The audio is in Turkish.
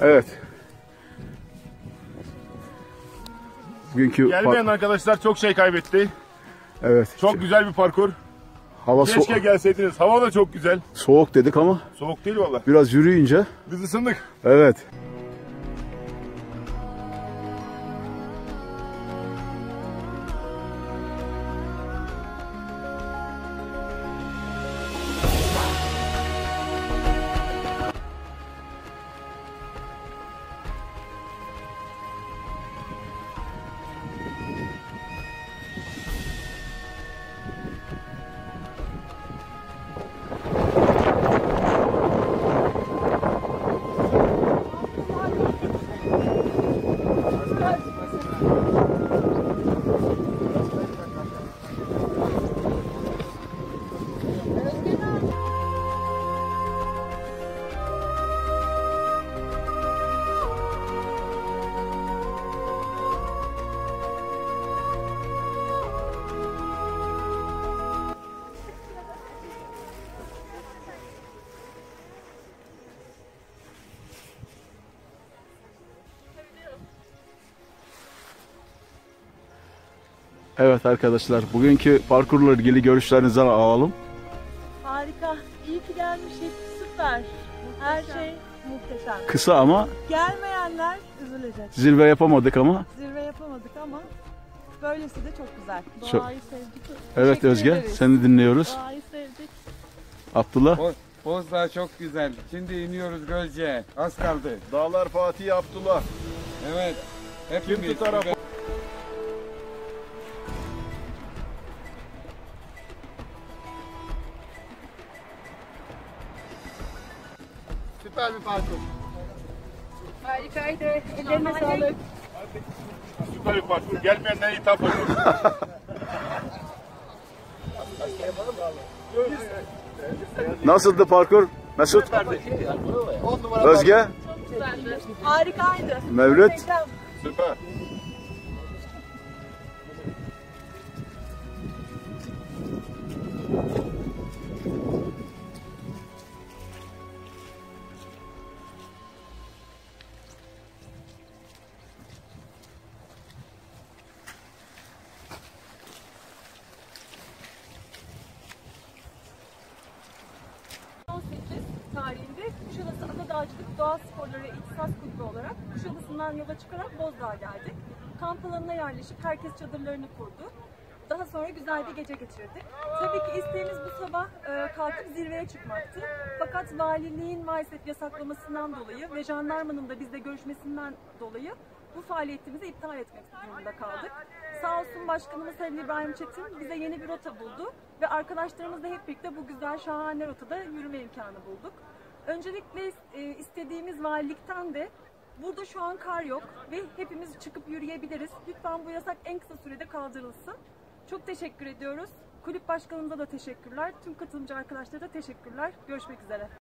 Evet. Bugünkü Gelmeyen arkadaşlar çok şey kaybetti. Evet. Çok güzel bir parkur. Hava Keşke gelseydiniz. Hava da çok güzel. soğuk dedik ama Soğuk değil valla. biraz yürüyünce. Biz ısındık. Evet. Evet arkadaşlar, bugünkü parkurla ilgili görüşlerinizi alalım. Harika. İyi ki gelmişiz. Süper. Her şey muhteşem. Kısa ama Gelmeyenler üzülecek. zirve yapamadık ama. Zirve yapamadık ama böylesi de çok güzel. Çok- Doğayı sevdik. Evet Teşekkür Özge, ederiz. seni dinliyoruz. Doğayı sevdik. Abdullah. Bozdağ çok güzel. Şimdi iniyoruz Gölce'ye. Az kaldı. Dağlar Fatih Abdullah. Evet. Hepimiz. Kim tutar abi? Süper bir parkur. Harikaydı. Ellerine sağlık. Süper bir parkur. Gelmeyenlere hitap olsun. Nasıldı parkur? Mesut? Özge? Harikaydı. Mevlüt? Muhteşem. Süper. Tarihinde Kuşadası Adadağcılık Doğa Sporları İhtisas Kulübü olarak Kuşadası'ndan yola çıkarak Bozdağ'a geldik. Kamp alanına yerleşip herkes çadırlarını kurdu. Daha sonra güzel bir gece geçirdik. Tabii ki isteğimiz bu sabah kalkıp zirveye çıkmaktı. Fakat valiliğin maalesef yasaklamasından dolayı ve jandarmanın da bizle görüşmesinden dolayı bu faaliyetimizi iptal etmek durumunda kaldık. Sağ olsun Başkanımız Halil İbrahim Çetin bize yeni bir rota buldu ve arkadaşlarımızla hep birlikte bu güzel şahane rotada yürüme imkanı bulduk. Öncelikle istediğimiz valilikten de burada şu an kar yok ve hepimiz çıkıp yürüyebiliriz. Lütfen bu yasak en kısa sürede kaldırılsın. Çok teşekkür ediyoruz. Kulüp başkanımıza da teşekkürler. Tüm katılımcı arkadaşlara da teşekkürler. Görüşmek üzere.